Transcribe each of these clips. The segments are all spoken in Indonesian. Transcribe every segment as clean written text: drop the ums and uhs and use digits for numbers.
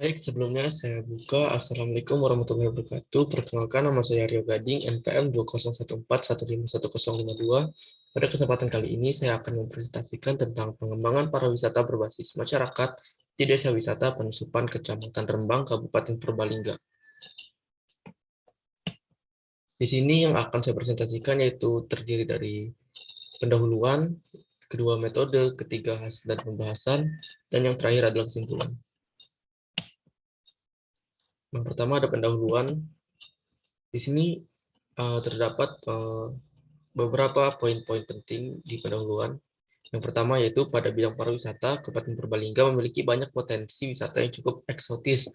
Baik, sebelumnya saya buka. Assalamualaikum warahmatullahi wabarakatuh. Perkenalkan, nama saya Rio Gading, NPM 2014151052. Pada kesempatan kali ini, saya akan mempresentasikan tentang pengembangan pariwisata berbasis masyarakat di Desa Wisata Penusupan, Kecamatan Rembang, Kabupaten Purbalingga. Di sini yang akan saya presentasikan yaitu terdiri dari pendahuluan, kedua metode, ketiga hasil dan pembahasan, dan yang terakhir adalah kesimpulan. Yang pertama ada pendahuluan. Di sini terdapat beberapa poin-poin penting di pendahuluan. Yang pertama yaitu pada bidang pariwisata, Kabupaten Purbalingga memiliki banyak potensi wisata yang cukup eksotis,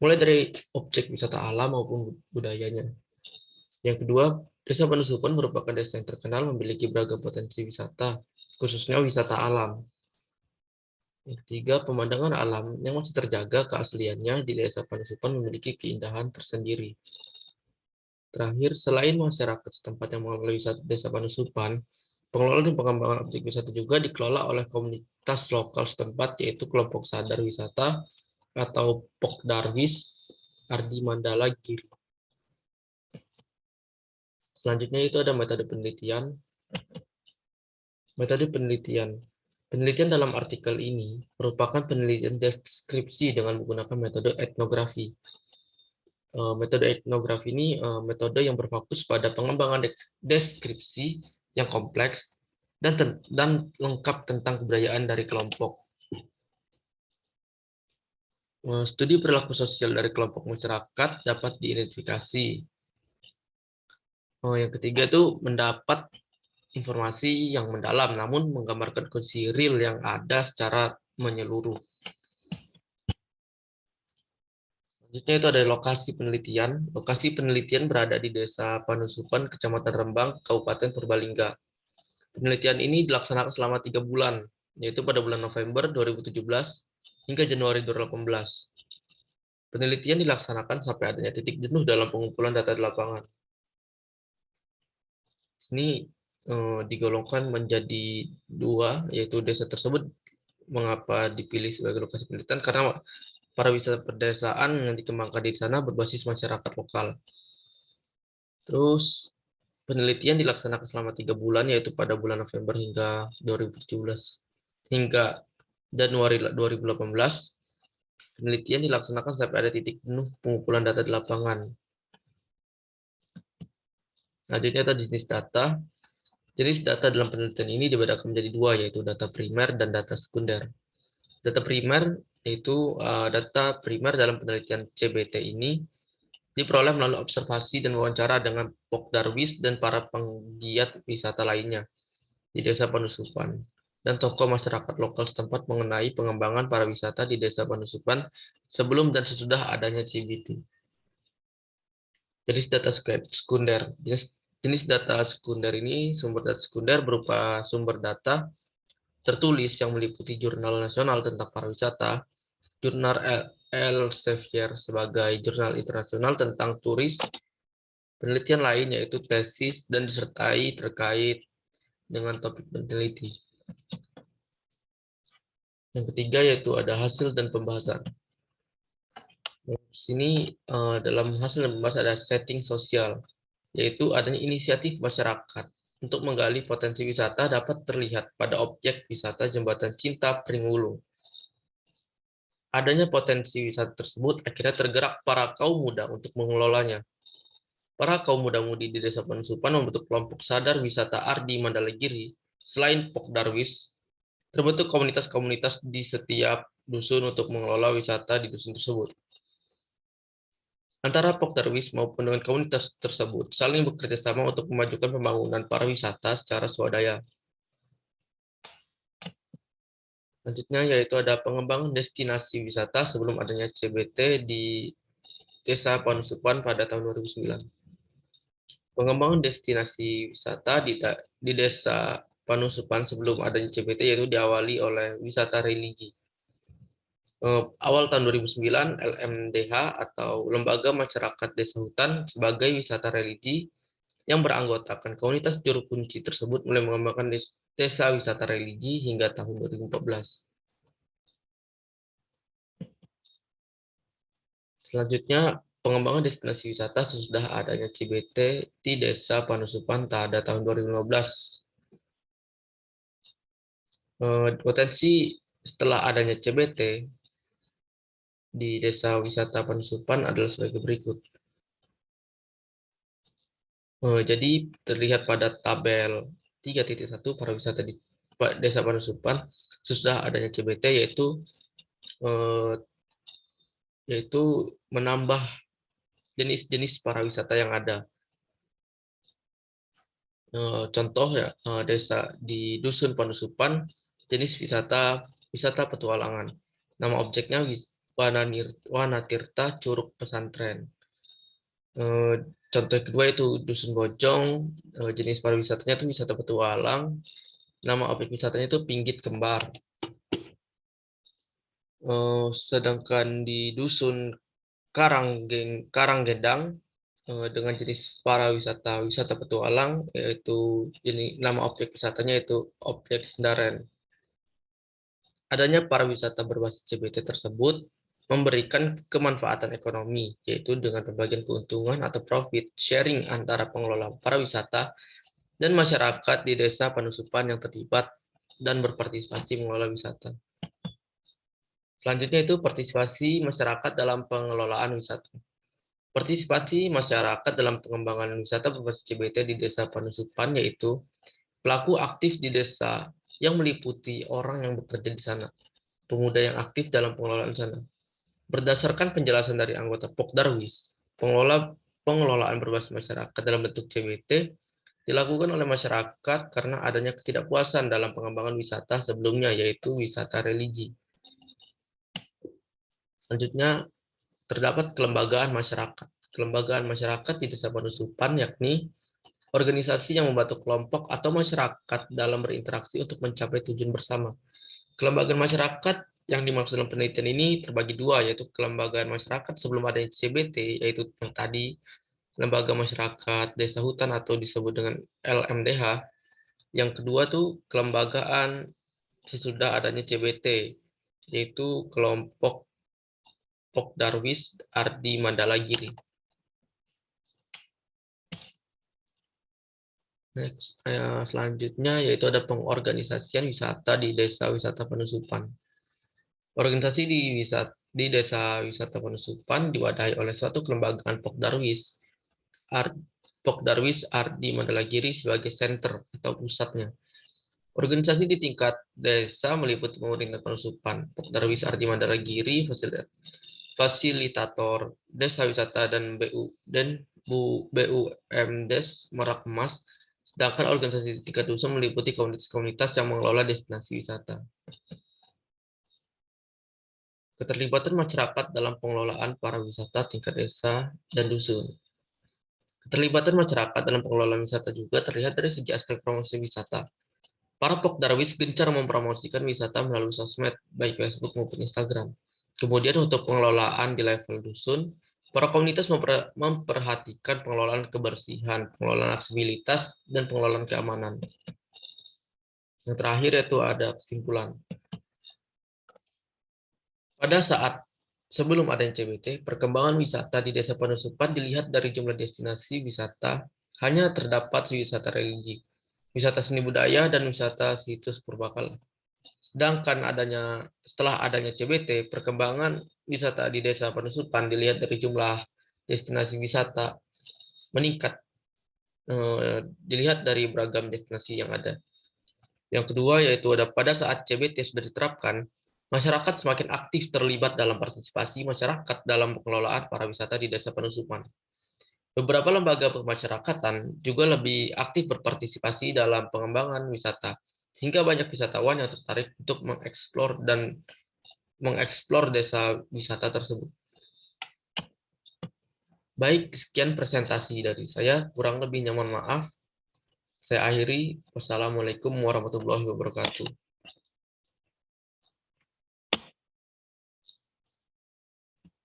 mulai dari objek wisata alam maupun budayanya. Yang kedua, Desa Penusupan merupakan desa yang terkenal memiliki beragam potensi wisata, khususnya wisata alam. Yang ketiga, pemandangan alam yang masih terjaga keasliannya di Desa Penusupan memiliki keindahan tersendiri. Terakhir, selain masyarakat setempat yang mengelola wisata Desa Panusupan, pengelola dan pengembangan objek wisata juga dikelola oleh komunitas lokal setempat, yaitu kelompok sadar wisata atau Pokdarwis Ardi Mandala Giri. Selanjutnya itu ada metode penelitian. Metode penelitian. Penelitian dalam artikel ini merupakan penelitian deskripsi dengan menggunakan metode etnografi. Metode etnografi ini metode yang berfokus pada pengembangan deskripsi yang kompleks dan lengkap tentang kebudayaan dari kelompok. Studi perilaku sosial dari kelompok masyarakat dapat diidentifikasi. Yang ketiga itu mendapat informasi yang mendalam, namun menggambarkan kondisi real yang ada secara menyeluruh. Selanjutnya itu ada lokasi penelitian. Lokasi penelitian berada di Desa Panusupan, Kecamatan Rembang, Kabupaten Purbalingga. Penelitian ini dilaksanakan selama 3 bulan, yaitu pada bulan November 2017 hingga Januari 2018. Penelitian dilaksanakan sampai adanya titik jenuh dalam pengumpulan data di lapangan. Sini digolongkan menjadi dua, yaitu desa tersebut. Mengapa dipilih sebagai lokasi penelitian? Karena pariwisata pedesaan yang dikembangkan di sana berbasis masyarakat lokal. Terus penelitian dilaksanakan selama 3 bulan, yaitu pada bulan November hingga 2017 hingga Januari 2018. Penelitian dilaksanakan sampai ada titik penuh pengumpulan data di lapangan. Selanjutnya ada jenis data. Jenis data dalam penelitian ini dibedakan menjadi dua, yaitu data primer dan data sekunder. Data primer yaitu data primer dalam penelitian CBT ini diperoleh melalui observasi dan wawancara dengan Pokdarwis dan para penggiat wisata lainnya di Desa Panusupan dan tokoh masyarakat lokal setempat mengenai pengembangan pariwisata di Desa Panusupan sebelum dan sesudah adanya CBT. Jenis data sekunder. Jenis data sekunder ini, sumber data sekunder berupa sumber data tertulis yang meliputi jurnal nasional tentang pariwisata, jurnal Elsevier sebagai jurnal internasional tentang turis, penelitian lain yaitu tesis dan disertai terkait dengan topik peneliti. Yang ketiga yaitu ada hasil dan pembahasan. Di sini dalam hasil dan pembahasan ada setting sosial, yaitu adanya inisiatif masyarakat untuk menggali potensi wisata dapat terlihat pada objek wisata Jembatan Cinta Pringwulung. Adanya potensi wisata tersebut akhirnya tergerak para kaum muda untuk mengelolanya. Para kaum muda-mudi di Desa Penusupan membentuk kelompok sadar wisata Ardi Mandalagiri. Selain Pokdarwis, terbentuk komunitas-komunitas di setiap dusun untuk mengelola wisata di dusun tersebut. Antara Pokdarwis maupun dengan komunitas tersebut saling bekerja sama untuk memajukan pembangunan pariwisata secara swadaya. Selanjutnya yaitu ada pengembangan destinasi wisata sebelum adanya CBT di Desa Panusupan pada tahun 2009. Pengembangan destinasi wisata di Desa Panusupan sebelum adanya CBT yaitu diawali oleh wisata religi. Awal tahun 2009, LMDH atau Lembaga Masyarakat Desa Hutan sebagai wisata religi yang beranggotakan komunitas juru kunci tersebut mulai mengembangkan desa wisata religi hingga tahun 2014. Selanjutnya, pengembangan destinasi wisata sesudah adanya CBT di Desa Panusupan pada tahun 2015. Potensi setelah adanya CBT di Desa Wisata Panusupan adalah sebagai berikut. Jadi terlihat pada tabel 3.1 pariwisata di Desa Panusupan sesudah adanya CBT yaitu menambah jenis-jenis pariwisata yang ada. Contoh ya, desa di Dusun Panusupan, jenis wisata petualangan. Nama objeknya Wanatirta Curug Pesantren. Contoh kedua itu Dusun Bojong, jenis pariwisatanya itu wisata petualang. Nama objek wisatanya itu Pinggit Kembar. Sedangkan di Dusun Karanggendang, dengan jenis wisata petualang, yaitu nama objek wisatanya itu objek Sendaren. Adanya pariwisata berbasis CBT tersebut memberikan kemanfaatan ekonomi, yaitu dengan pembagian keuntungan atau profit sharing antara pengelola pariwisata dan masyarakat di Desa Panusupan yang terlibat dan berpartisipasi mengelola wisata. Selanjutnya itu partisipasi masyarakat dalam pengelolaan wisata. Partisipasi masyarakat dalam pengembangan wisata berbasis CBT di Desa Panusupan yaitu pelaku aktif di desa yang meliputi orang yang bekerja di sana, pemuda yang aktif dalam pengelolaan sana. Berdasarkan penjelasan dari anggota Pokdarwis, pengelolaan berbasis masyarakat dalam bentuk CBT dilakukan oleh masyarakat karena adanya ketidakpuasan dalam pengembangan wisata sebelumnya, yaitu wisata religi. Selanjutnya, terdapat kelembagaan masyarakat. Kelembagaan masyarakat di Desa Panusupan yakni organisasi yang membantu kelompok atau masyarakat dalam berinteraksi untuk mencapai tujuan bersama. Kelembagaan masyarakat yang dimaksud dalam penelitian ini terbagi dua, yaitu kelembagaan masyarakat sebelum adanya CBT, yaitu yang tadi, lembaga masyarakat desa hutan atau disebut dengan LMDH. Yang kedua tuh kelembagaan sesudah adanya CBT, yaitu kelompok Pokdarwis Ardi Mandala Giri. Selanjutnya yaitu ada pengorganisasian wisata di Desa Wisata Panusupan. Organisasi di Desa Wisata Panusupan diwadahi oleh suatu kelembagaan Pokdarwis Ardi Mandala Giri sebagai center atau pusatnya. Organisasi di tingkat desa meliputi pemerintah Panusupan, Pokdarwis Ardi Mandala Giri, fasilitator desa wisata dan BUMDes Merak Emas, sedangkan organisasi di tingkat dusun meliputi komunitas-komunitas yang mengelola destinasi wisata. Keterlibatan masyarakat dalam pengelolaan pariwisata tingkat desa dan dusun. Keterlibatan masyarakat dalam pengelolaan wisata juga terlihat dari segi aspek promosi wisata. Para Pokdarwis gencar mempromosikan wisata melalui sosmed, baik Facebook maupun Instagram. Kemudian untuk pengelolaan di level dusun, para komunitas memperhatikan pengelolaan kebersihan, pengelolaan aksesibilitas, dan pengelolaan keamanan. Yang terakhir yaitu ada kesimpulan. Pada saat sebelum adanya CBT, perkembangan wisata di Desa Panusupan dilihat dari jumlah destinasi wisata hanya terdapat wisata religi, wisata seni budaya, dan wisata situs purbakala. Sedangkan setelah adanya CBT, perkembangan wisata di Desa Panusupan dilihat dari jumlah destinasi wisata meningkat, dilihat dari beragam destinasi yang ada. Yang kedua yaitu pada saat CBT sudah diterapkan, masyarakat semakin aktif terlibat dalam partisipasi masyarakat dalam pengelolaan pariwisata di Desa Panusupan. Beberapa lembaga pemasyarakatan juga lebih aktif berpartisipasi dalam pengembangan wisata, sehingga banyak wisatawan yang tertarik untuk mengeksplor desa wisata tersebut. Baik, sekian presentasi dari saya, kurang lebihnya mohon maaf. Saya akhiri, wassalamualaikum warahmatullahi wabarakatuh.